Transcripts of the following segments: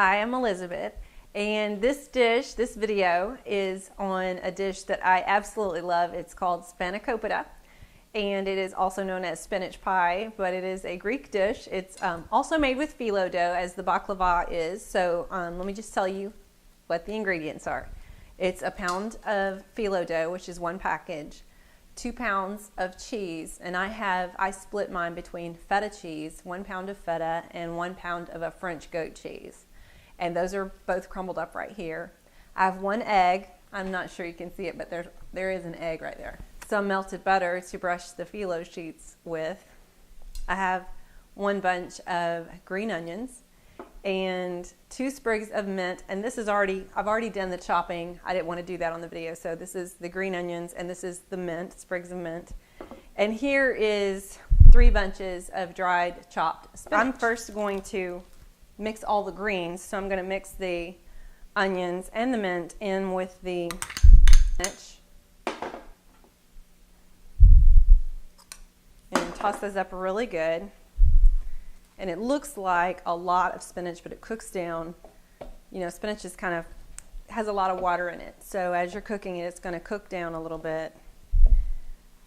Hi, I'm Elizabeth, and this video is on a dish that I absolutely love. It's called Spanakopita, and it is also known as spinach pie, but it is a Greek dish. It's also made with phyllo dough, as the baklava is. So let me just tell you what the ingredients are. It's a pound of phyllo dough, which is one package, 2 pounds of cheese, and I split mine between feta cheese, 1 pound of feta, and 1 pound of a French goat cheese. And those are both crumbled up right here. I have 1 egg. I'm not sure you can see it, but there is an egg right there. Some melted butter to brush the phyllo sheets with. I have 1 bunch of green onions and 2 sprigs of mint. And this is I've already done the chopping. I didn't want to do that on the video. So this is the green onions and this is the mint, sprigs of mint. And here is 3 bunches of dried chopped spinach. I'm first going to mix all the greens. So I'm going to mix the onions and the mint in with the spinach. And toss those up really good. And it looks like a lot of spinach, but it cooks down. You know, spinach is has a lot of water in it. So as you're cooking it, it's going to cook down a little bit.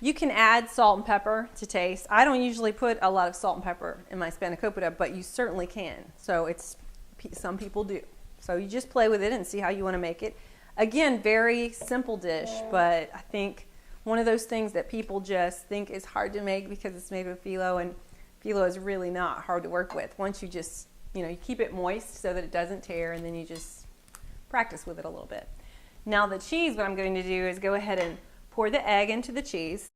You can add salt and pepper to taste. I don't usually put a lot of salt and pepper in my spanakopita, but you certainly can. So some people do. So you just play with it and see how you want to make it. Again, very simple dish, but I think one of those things that people just think is hard to make because it's made with phyllo, and phyllo is really not hard to work with. Once you just, you keep it moist so that it doesn't tear, and then you just practice with it a little bit. Now the cheese, what I'm going to do is go ahead and pour the egg into the cheese.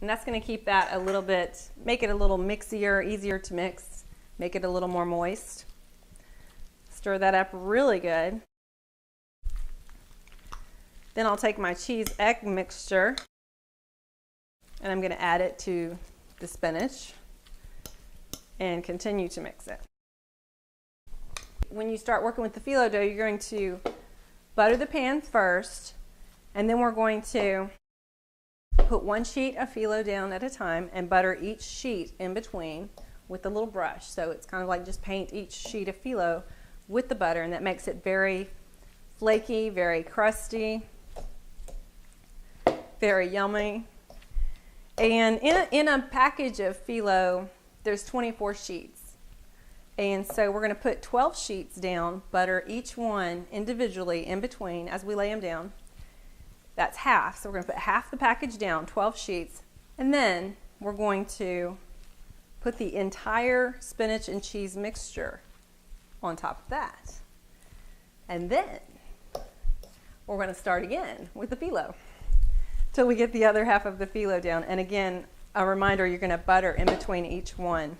And that's going to keep that a little bit, make it a little mixier, easier to mix, make it a little more moist. Stir that up really good. Then I'll take my cheese egg mixture and I'm going to add it to the spinach and continue to mix it. When you start working with the phyllo dough, you're going to butter the pan first, and then we're going to put 1 sheet of phyllo down at a time and butter each sheet in between with a little brush. So it's kind of like just paint each sheet of phyllo with the butter, and that makes it very flaky, very crusty, very yummy. And in a package of phyllo, there's 24 sheets. And so we're going to put 12 sheets down, butter each one individually in between as we lay them down. That's half. So we're going to put half the package down, 12 sheets. And then we're going to put the entire spinach and cheese mixture on top of that. And then we're going to start again with the phyllo till we get the other half of the phyllo down. And again, a reminder, you're going to butter in between each one.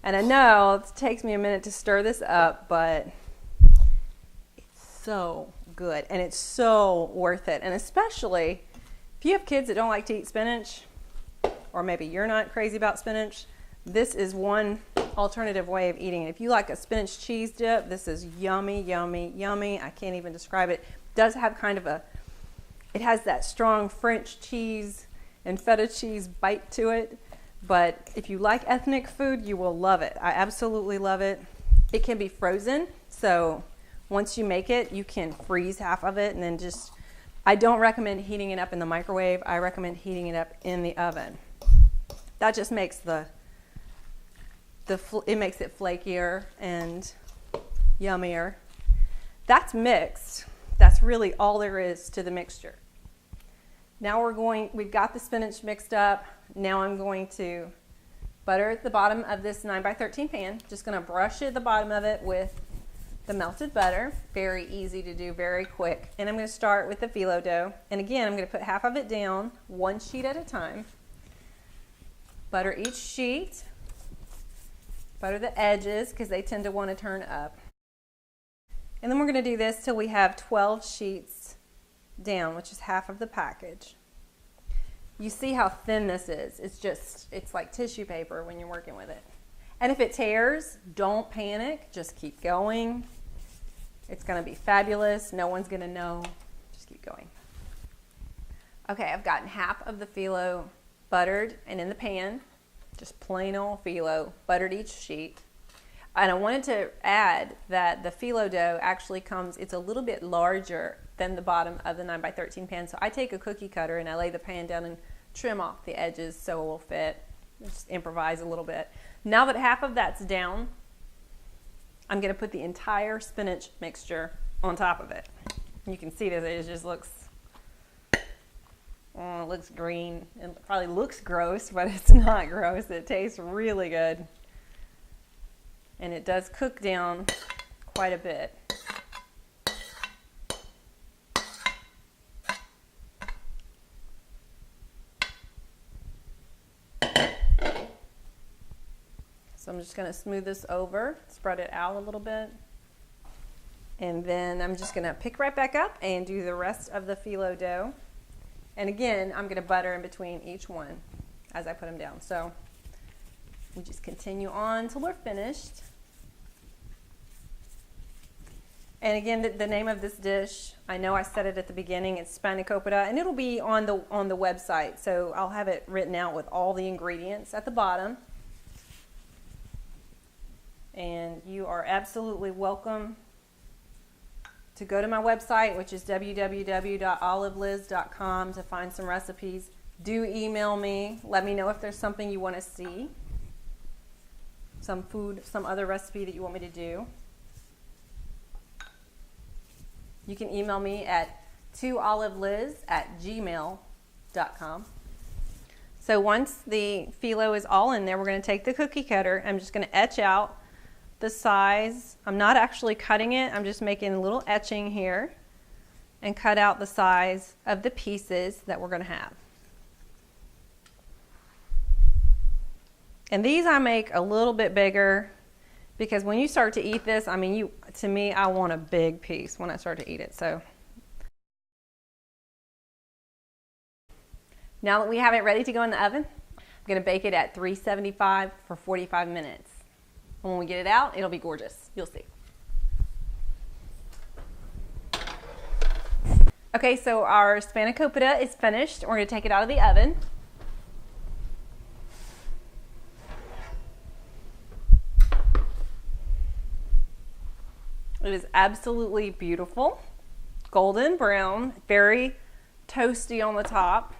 And I know it takes me a minute to stir this up, but it's so good and it's so worth it. And especially if you have kids that don't like to eat spinach, or maybe you're not crazy about spinach, this is one alternative way of eating it. If you like a spinach cheese dip, this is yummy, yummy, yummy. I can't even describe it. It does have it has that strong French cheese and feta cheese bite to it. But if you like ethnic food, you will love it. I absolutely love it. It can be frozen, so once you make it, you can freeze half of it and then I don't recommend heating it up in the microwave. I recommend heating it up in the oven. That just makes it makes it flakier and yummier. That's mixed. That's really all there is to the mixture. Now we've got the spinach mixed up. Now I'm going to butter at the bottom of this 9x13 pan. Just going to brush at the bottom of it with the melted butter. Very easy to do, very quick. And I'm going to start with the phyllo dough. And again, I'm going to put half of it down, 1 sheet at a time. Butter each sheet. Butter the edges because they tend to want to turn up. And then we're going to do this till we have 12 sheets down, which is half of the package. You see how thin this is. It's like tissue paper when you're working with it. And if it tears, don't panic. Just keep going. It's going to be fabulous. No one's going to know. Just keep going. Okay, I've gotten half of the phyllo buttered and in the pan. Just plain old phyllo, buttered each sheet. And I wanted to add that the phyllo dough actually comes, it's a little bit larger than the bottom of the 9x13 pan. So I take a cookie cutter and I lay the pan down and trim off the edges so it will fit. Just improvise a little bit. Now that half of that's down, I'm going to put the entire spinach mixture on top of it. You can see that it just looks, oh, it looks green. It probably looks gross, but it's not gross. It tastes really good. And it does cook down quite a bit. So I'm just going to smooth this over, spread it out a little bit. And then I'm just going to pick right back up and do the rest of the phyllo dough. And again, I'm going to butter in between each one as I put them down. So we just continue on until we're finished. And again, the name of this dish, I know I said it at the beginning, it's Spanakopita, and it'll be on the website. So I'll have it written out with all the ingredients at the bottom. And you are absolutely welcome to go to my website, which is www.oliveliz.com, to find some recipes. Do email me. Let me know if there's something you want to see. Some food, some other recipe that you want me to do. You can email me at tooliveliz@gmail.com. So once the phyllo is all in there, we're going to take the cookie cutter. I'm just going to etch out the size. I'm not actually cutting it. I'm just making a little etching here and cut out the size of the pieces that we're going to have. And these I make a little bit bigger because when you start to eat this, I mean, to me, I want a big piece when I start to eat it. So now that we have it ready to go in the oven, I'm going to bake it at 375 for 45 minutes. And when we get it out, it'll be gorgeous. You'll see. Okay, so our Spanakopita is finished. We're going to take it out of the oven. It is absolutely beautiful, golden brown, very toasty on the top.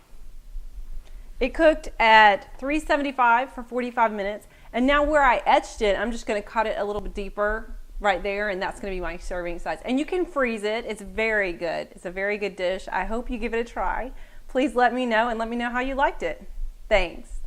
It cooked at 375 for 45 minutes. And now where I etched it, I'm just going to cut it a little bit deeper right there, and that's going to be my serving size. And you can freeze it. It's very good. It's a very good dish. I hope you give it a try. Please let me know, and let me know how you liked it. Thanks.